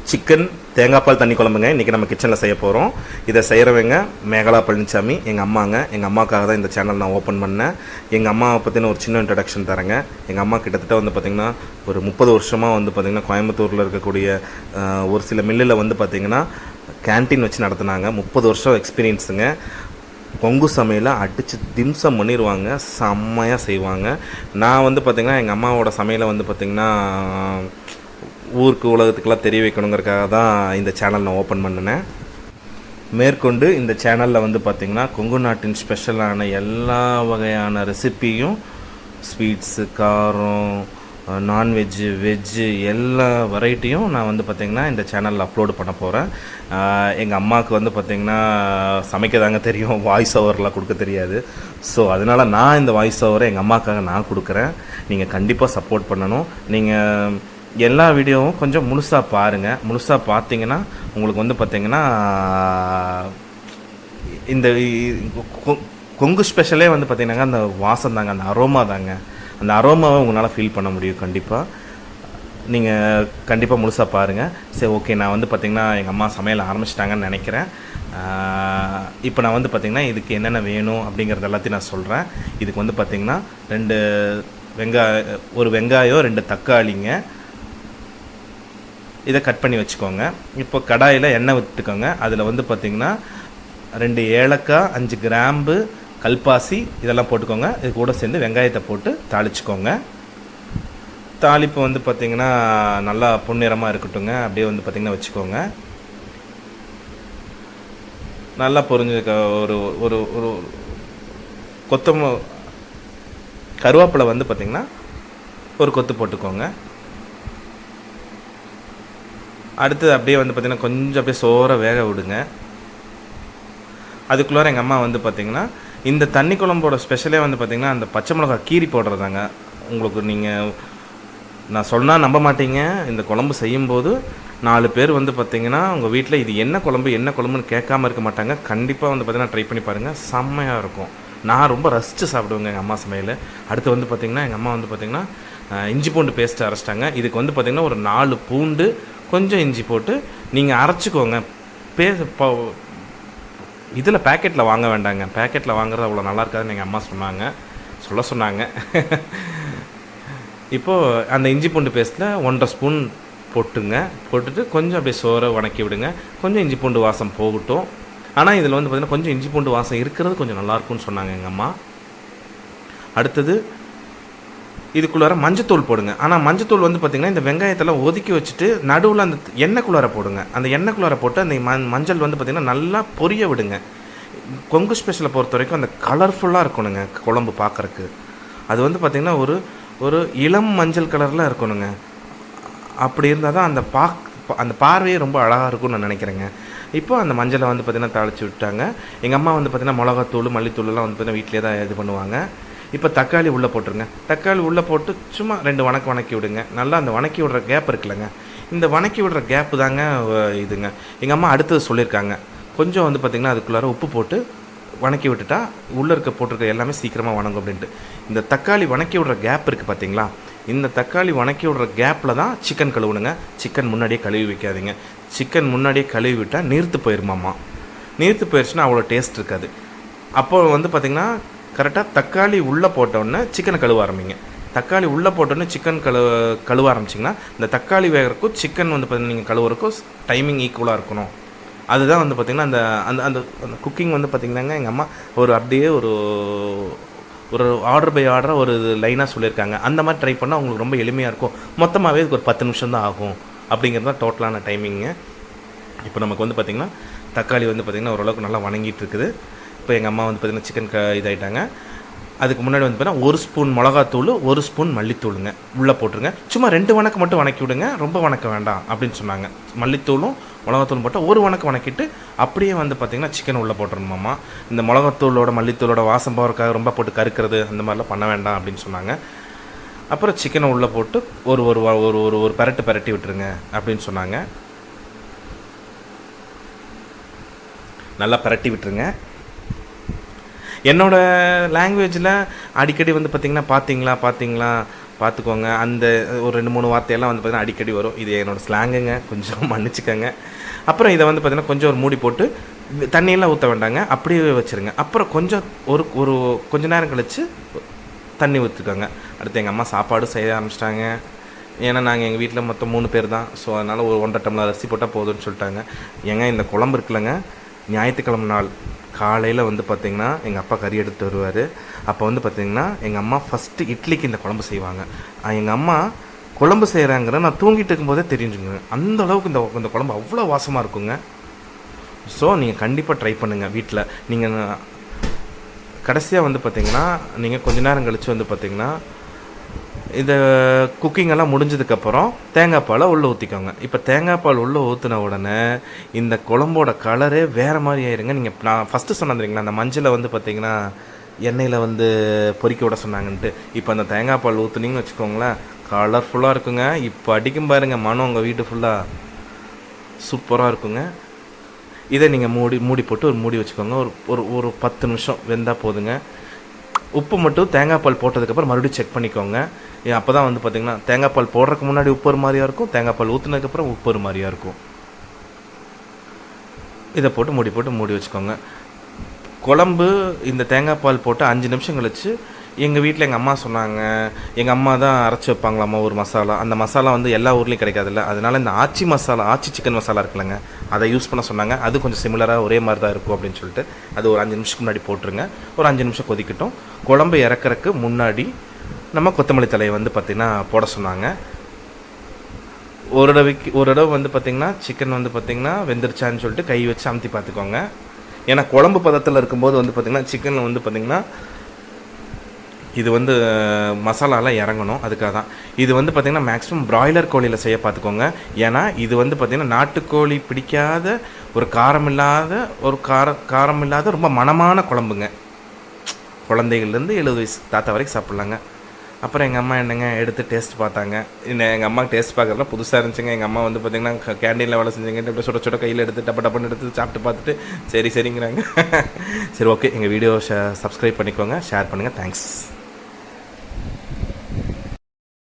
Chicken தேங்காய் பால் தண்ணி குழம்புங்க இன்றைக்கி நம்ம கிச்சனில் செய்ய போகிறோம். இதை செய்கிறவங்க மேகலா பழனிசாமி, எங்கள் அம்மாங்க. எங்கள் அம்மாவுக்காக தான் இந்த சேனல் நான் ஓப்பன் பண்ணேன். எங்கள் அம்மாவை பற்றின ஒரு சின்ன இன்ட்ரடக்ஷன் தரேங்க. எங்கள் அம்மா கிட்டத்தட்ட வந்து பார்த்திங்கன்னா ஒரு 30 வருஷமாக வந்து பார்த்திங்கன்னா கோயம்புத்தூரில் இருக்கக்கூடிய ஒரு சில மில்லில் வந்து பார்த்திங்கன்னா கேன்டீன் வச்சு நடத்துனாங்க. 30 வருஷம் எக்ஸ்பீரியன்ஸுங்க. கொங்கு சமையலை அடித்து திம்சம் பண்ணிடுவாங்க, செம்மையாக செய்வாங்க. நான் வந்து பார்த்திங்கன்னா எங்கள் அம்மாவோட சமையலை வந்து பார்த்திங்கன்னா ஊருக்கு உலகத்துக்கெல்லாம் தெரிய வைக்கணுங்கிறதுக்காக தான் இந்த சேனல் நான் ஓப்பன் பண்ணினேன். மேற்கொண்டு இந்த சேனலில் வந்து பார்த்திங்கன்னா கொங்கு நாட்டின் ஸ்பெஷலான எல்லா வகையான ரெசிப்பியும், ஸ்வீட்ஸு, காரம், நான்வெஜ்ஜு, வெஜ்ஜு எல்லா வெரைட்டியும் நான் வந்து பார்த்திங்கன்னா இந்த சேனலில் அப்லோடு பண்ண போகிறேன். எங்கள் அம்மாவுக்கு வந்து பார்த்திங்கன்னா சமைக்க தாங்க தெரியும், வாய்ஸ் ஓவர்லாம் கொடுக்க தெரியாது. ஸோ அதனால் நான் இந்த வாய்ஸ் ஓவரை எங்கள் அம்மாவுக்காக நான் கொடுக்குறேன். நீங்கள் கண்டிப்பாக சப்போர்ட் பண்ணணும். நீங்கள் எல்லா வீடியோவும் கொஞ்சம் முழுசாக பாருங்கள். முழுசாக பார்த்தீங்கன்னா உங்களுக்கு வந்து பார்த்திங்கன்னா இந்த கொங்கு ஸ்பெஷலே வந்து பார்த்திங்கன்னாங்க அந்த வாசம் தாங்க, அந்த அரோமா தாங்க. அந்த அரோமாவை உங்களால் ஃபீல் பண்ண முடியும். கண்டிப்பாக நீங்கள் கண்டிப்பாக முழுசாக பாருங்கள். சரி, ஓகே. நான் வந்து பார்த்திங்கன்னா எங்கள் அம்மா சமையல் ஆரம்பிச்சிட்டாங்கன்னு நினைக்கிறேன். இப்போ நான் வந்து பார்த்திங்கன்னா இதுக்கு என்னென்ன வேணும் அப்படிங்கிறது எல்லாத்தையும் நான் சொல்கிறேன். இதுக்கு வந்து பார்த்திங்கன்னா ஒரு வெங்காயம், 2 தக்காளிங்க, இதை கட் பண்ணி வச்சுக்கோங்க. இப்போ கடாயில் எண்ணெய் விட்டுக்கோங்க. அதில் வந்து பார்த்திங்கன்னா 2 ஏலக்காய், 5 கிராம்பு, கல்பாசி இதெல்லாம் போட்டுக்கோங்க. இது கூட சேர்ந்து வெங்காயத்தை போட்டு தாளிச்சுக்கோங்க. தாளிப்பு வந்து பார்த்திங்கன்னா நல்லா பொன்னிறமாக இருக்கட்டுங்க. அப்படியே வந்து பார்த்திங்கன்னா வச்சுக்கோங்க. நல்லா பொரிஞ்சுக்க ஒரு ஒரு ஒரு கருவேப்பிலை வந்து பார்த்திங்கன்னா ஒரு கொத்து போட்டுக்கோங்க. அடுத்தது அப்படியே வந்து பார்த்திங்கன்னா கொஞ்சம் அப்படியே சோற வேக விடுங்க. அதுக்குள்ளார எங்கள் அம்மா வந்து பார்த்திங்கன்னா இந்த தண்ணி குழம்போட ஸ்பெஷலே வந்து பார்த்திங்கன்னா அந்த பச்சை மிளகா கீரி போடுறதாங்க. உங்களுக்கு நீங்கள் நான் சொன்னால் நம்ப மாட்டீங்க. இந்த குழம்பு செய்யும்போது 4 பேர் வந்து பார்த்திங்கன்னா உங்கள் வீட்டில் இது என்ன குழம்புன்னு கேட்காம இருக்க மாட்டாங்க. கண்டிப்பாக வந்து பார்த்திங்கன்னா ட்ரை பண்ணி பாருங்கள், செம்மையாக இருக்கும். நான் ரொம்ப ரசித்து சாப்பிடுவேங்க எங்கள் அம்மா சமையல். அடுத்து வந்து பார்த்திங்கன்னா எங்கள் அம்மா வந்து பார்த்திங்கன்னா இஞ்சி பூண்டு பேஸ்ட்டு அரைச்சிட்டாங்க. இதுக்கு வந்து பார்த்திங்கன்னா ஒரு 4 பூண்டு, கொஞ்சம் இஞ்சி போட்டு நீங்கள் அரைச்சிக்கோங்க. இதில் பேக்கெட்டில் வாங்க வேண்டாங்க. பேக்கெட்டில் வாங்குறது அவ்வளோ நல்லா இருக்காதுன்னு எங்கள் அம்மா சொன்னாங்க. இப்போது அந்த இஞ்சி பூண்டு பேஸ்ட்டில் 1.5 ஸ்பூன் போட்டுட்டு கொஞ்சம் அப்படியே சோறை வணக்கி விடுங்க. கொஞ்சம் இஞ்சி பூண்டு வாசம் போகட்டும். ஆனால் இதில் வந்து பார்த்திங்கன்னா கொஞ்சம் இஞ்சி பூண்டு வாசம் இருக்கிறது கொஞ்சம் நல்லாயிருக்கும்னு சொன்னாங்க எங்கள் அம்மா. அடுத்தது இதுக்குள்ளார மஞ்சத்தூள் போடுங்க. ஆனால் மஞ்சத்தூள் வந்து பார்த்திங்கன்னா இந்த வெங்காயத்தெல்லாம் ஒதுக்கி வச்சுட்டு நடுவில் அந்த எண்ணெய்க்குள்ளார போடுங்க. அந்த எண்ணெய்க்குள்ளார போட்டு அந்த மஞ்சள் வந்து பார்த்திங்கன்னா நல்லா பொரிய விடுங்க. கொங்கு ஸ்பெஷலை பொறுத்த வரைக்கும் அந்த கலர்ஃபுல்லாக இருக்கணுங்க குழம்பு பார்க்குறக்கு. அது வந்து பார்த்திங்கன்னா ஒரு இளம் மஞ்சள் கலரில் இருக்கணுங்க. அப்படி இருந்தால் தான் அந்த பார்வையே ரொம்ப அழகாக இருக்கும்னு நான் நினைக்கிறேங்க. இப்போ அந்த மஞ்சளை வந்து பார்த்திங்கன்னா தாளித்து விட்டாங்க. எங்கள் அம்மா வந்து பார்த்திங்கன்னா மிளகாத்தூள், மல்லித்தூள்லாம் வந்து பார்த்திங்கன்னா வீட்டிலே தான் இது பண்ணுவாங்க. இப்போ தக்காளி உள்ளே போட்டுருங்க. தக்காளி உள்ளே போட்டு சும்மா 2 வணக்கி விடுங்க. நல்லா அந்த வணக்கி விடுற கேப் இருக்குல்லங்க, இந்த வணக்கி விடுற கேப்பு தாங்க இதுங்க. எங்கள் அம்மா அடுத்தது சொல்லியிருக்காங்க, கொஞ்சம் வந்து பார்த்திங்கன்னா அதுக்குள்ளார உப்பு போட்டு வணக்கி விட்டுட்டா உள்ளே போட்டிருக்க எல்லாமே சீக்கிரமாக வணங்கும் அப்படின்ட்டு. இந்த தக்காளி வணக்கி விடுற கேப் இருக்குது பார்த்திங்களா, இந்த தக்காளி வணக்கி விடுற கேப்பில் தான் சிக்கன் கழுவுணுங்க. சிக்கன் முன்னாடியே கழுவி வைக்காதீங்க. சிக்கன் முன்னாடியே கழுவி விட்டால் நீர்த்து போயிருமாம்மா. நீர்த்து போயிடுச்சுன்னா அவ்வளோ டேஸ்ட் இருக்காது. அப்போ வந்து பார்த்திங்கன்னா கரெக்டாக தக்காளி உள்ளே போட்டோன்னே சிக்கனை கழுவ ஆரம்பிங்க. தக்காளி உள்ளே போட்டோன்னே சிக்கன் கழுவ ஆரம்பிச்சிங்கன்னா இந்த தக்காளி வேகிறக்கும் சிக்கன் வந்து பார்த்திங்கன்னா நீங்கள் கழுவுறக்கும் டைமிங் ஈக்குவலாக இருக்கணும். அதுதான் வந்து பார்த்திங்கன்னா அந்த அந்த அந்த அந்த குக்கிங் வந்து பார்த்திங்கன்னாங்க எங்கள் அம்மா அப்படியே ஒரு ஆர்டர் பை ஆர்டராக ஒரு லைனாக சொல்லியிருக்காங்க. அந்த மாதிரி ட்ரை பண்ணால் உங்களுக்கு ரொம்ப எளிமையாக இருக்கும். மொத்தமாகவே இதுக்கு ஒரு 10 நிமிஷம் தான் ஆகும் அப்படிங்கிறது தான் டோட்டலான டைமிங்கு. இப்போ நமக்கு வந்து பார்த்திங்கன்னா தக்காளி வந்து பார்த்திங்கன்னா ஓரளவுக்கு நல்லா வணங்கிட்டு இருக்குது. இப்போ எங்கள் அம்மா வந்து பார்த்திங்கன்னா சிக்கன் இதாகிட்டாங்க. அதுக்கு முன்னாடி வந்து பார்த்திங்கன்னா 1 ஸ்பூன் மிளகாத்தூள், 1 ஸ்பூன் மல்லித்தூளுங்க உள்ளே போட்டுருங்க. சும்மா 2 வணக்கம் மட்டும் வணக்கி விடுங்க, ரொம்ப வணக்க வேண்டாம் அப்படின்னு சொன்னாங்க. மல்லித்தூளும் மிளகாத்தூளும் போட்டால் 1 வணக்கம் வணக்கிட்டு அப்படியே வந்து பார்த்திங்கன்னா சிக்கன் உள்ளே போட்டுருமாம்மா. இந்த மிளகாத்தூளோட மல்லித்தூளோட வாசம் போகிறதுக்காக ரொம்ப போட்டு கருக்கிறது அந்த மாதிரிலாம் பண்ண வேண்டாம் அப்படின்னு சொன்னாங்க. அப்புறம் சிக்கனை உள்ளே போட்டு ஒரு பரட்டி விட்டுருங்க அப்படின்னு சொன்னாங்க. நல்லா பரட்டி விட்டுருங்க. என்னோடய லாங்குவேஜில் அடிக்கடி வந்து பார்த்திங்கன்னா பார்த்தீங்களா பார்த்துக்கோங்க. அந்த ஒரு 2-3 வார்த்தையெல்லாம் வந்து பார்த்திங்கன்னா அடிக்கடி வரும். இது என்னோடய ஸ்லாங்குங்க, கொஞ்சம் மன்னிச்சுக்கோங்க. அப்புறம் இதை வந்து பார்த்திங்கன்னா கொஞ்சம் ஒரு மூடி போட்டு தண்ணியெல்லாம் ஊற்ற வேண்டாங்க, அப்படியே வச்சுருங்க. அப்புறம் கொஞ்சம் ஒரு கொஞ்ச நேரம் கழித்து தண்ணி ஊற்றிக்கோங்க. அடுத்து எங்கள் அம்மா சாப்பாடு செய்ய ஆரம்பிச்சிட்டாங்க. ஏன்னா நாங்கள் எங்கள் வீட்டில் மொத்தம் 3 பேர் தான். ஸோ அதனால் ஒரு 1.5 டம்ளர் அரிசி போட்டால் போதும்னு சொல்லிட்டாங்க. ஏங்க இந்த குழம்பு இருக்குல்லங்க, ஞாயிற்றுக்கிழமை நாள் காலையில் வந்து பார்த்திங்கன்னா எங்கள் அப்பா கறி எடுத்துகிட்டு வருவார். அப்போ வந்து பார்த்திங்கன்னா எங்கள் அம்மா ஃபஸ்ட்டு இட்லிக்கு இந்த குழம்பு செய்வாங்க. எங்கள் அம்மா குழம்பு செய்கிறாங்கிற நான் தூங்கிட்டு இருக்கும்போதே தெரிஞ்சுங்க. அந்த அளவுக்கு இந்த குழம்பு அவ்வளோ வாசமாக இருக்குங்க. ஸோ நீங்கள் கண்டிப்பாக ட்ரை பண்ணுங்கள் வீட்டில். நீங்கள் கடைசியாக வந்து பார்த்திங்கன்னா நீங்கள் கொஞ்ச நேரம் கழித்து வந்து பார்த்திங்கன்னா இந்த குக்கிங்கெல்லாம் முடிஞ்சதுக்கப்புறம் தேங்காய் பாலை உள்ளே ஊற்றிக்கோங்க. இப்போ தேங்காய் பால் உள்ளே ஊற்றின உடனே இந்த குழம்போட கலரே வேறு மாதிரி ஆயிருங்க. நீங்கள் நான் ஃபஸ்ட்டு சொன்னதுங்களா, அந்த மஞ்சளை வந்து பார்த்திங்கன்னா எண்ணெயில் வந்து பொறிக்க விட சொன்னாங்கன்ட்டு. இப்போ அந்த தேங்காய் பால் ஊற்றுனீங்கன்னு வச்சுக்கோங்களேன், கலர்ஃபுல்லாக இருக்குங்க. இப்போ அடிக்கும் பாருங்கள் மனம் உங்கள் வீட்டு ஃபுல்லாக சூப்பராக இருக்குங்க. இதை நீங்கள் மூடி போட்டு ஒரு மூடி வச்சுக்கோங்க. ஒரு 10 நிமிஷம் வெந்தால் போதுங்க. உப்பு மட்டும் தேங்காய் பால் போட்டதுக்கப்புறம் மறுபடியும் செக் பண்ணிக்கோங்க. அப்போ தான் வந்து பார்த்திங்கன்னா தேங்காய் பால் போடுறதுக்கு முன்னாடி உப்பு ஒரு மாதிரியாக இருக்கும், தேங்காய் பால் ஊற்றுனதுக்கப்புறம் உப்பு ஒரு மாதிரியாக இருக்கும். இதை போட்டு மூடி வச்சுக்கோங்க. குழம்பு இந்த தேங்காய் பால் போட்டு 5 நிமிஷம் கழிச்சு எங்கள் வீட்டில் எங்கள் அம்மா சொன்னாங்க, எங்கள் அம்மா தான் அரைச்சி வைப்பாங்களாம்மா ஒரு மசாலா. அந்த மசாலா வந்து எல்லா ஊர்லேயும் கிடைக்காதுல்ல, அதனால் இந்த ஆச்சி சிக்கன் மசாலா இருக்குல்லங்க, அதை யூஸ் பண்ண சொன்னாங்க. அது கொஞ்சம் சிமிலராக ஒரே மாதிரி தான் இருக்கும் அப்படின்னு சொல்லிட்டு அது ஒரு 5 நிமிஷத்துக்கு முன்னாடி போட்டுருங்க. ஒரு 5 நிமிஷம் கொதிக்கட்டும். குழம்பு இறக்குறதுக்கு முன்னாடி நம்ம கொத்தமல்லி தலையை வந்து பார்த்திங்கன்னா போட சொன்னாங்க. ஒரு தடவை வந்து பார்த்திங்கன்னா சிக்கன் வந்து பார்த்திங்கன்னா வெந்துருச்சான்னு சொல்லிட்டு கை வச்சு அமுத்தி பார்த்துக்கோங்க. ஏன்னா குழம்பு பதத்தில் இருக்கும்போது வந்து பார்த்திங்கன்னா சிக்கனில் வந்து பார்த்திங்கன்னா இது வந்து மசாலாலாம் இறங்கணும். அதுக்காக தான் இது வந்து பார்த்திங்கன்னா மேக்ஸிமம் பிராய்லர் கோழியில் செய்ய பார்த்துக்கோங்க. ஏன்னா இது வந்து பார்த்திங்கன்னா நாட்டுக்கோழி பிடிக்காத ஒரு காரம் இல்லாத ரொம்ப மணமான குழம்புங்க. குழந்தைகள்லேருந்து 70 வயசு தாத்தா வரைக்கும் சாப்பிட்லாங்க. அப்புறம் எங்கள் அம்மா என்னங்க எடுத்து டேஸ்ட் பார்த்தாங்க. எங்கள் அம்மா டேஸ்ட் பார்க்குறதுலாம் புதுசாக இருந்துச்சுங்க. எங்கள் அம்மா வந்து பார்த்திங்கன்னா கேண்டீனில் வேலை செஞ்சுங்க, இப்படி சுட கையில் எடுத்து டப்பன்னு எடுத்து சாப்பிட்டு பார்த்துட்டு சரிங்கிறாங்க. சரி, ஓகே, எங்கள் வீடியோ சப்ஸ்கிரைப் பண்ணிக்கோங்க, ஷேர் பண்ணுங்கள். தேங்க்ஸ்.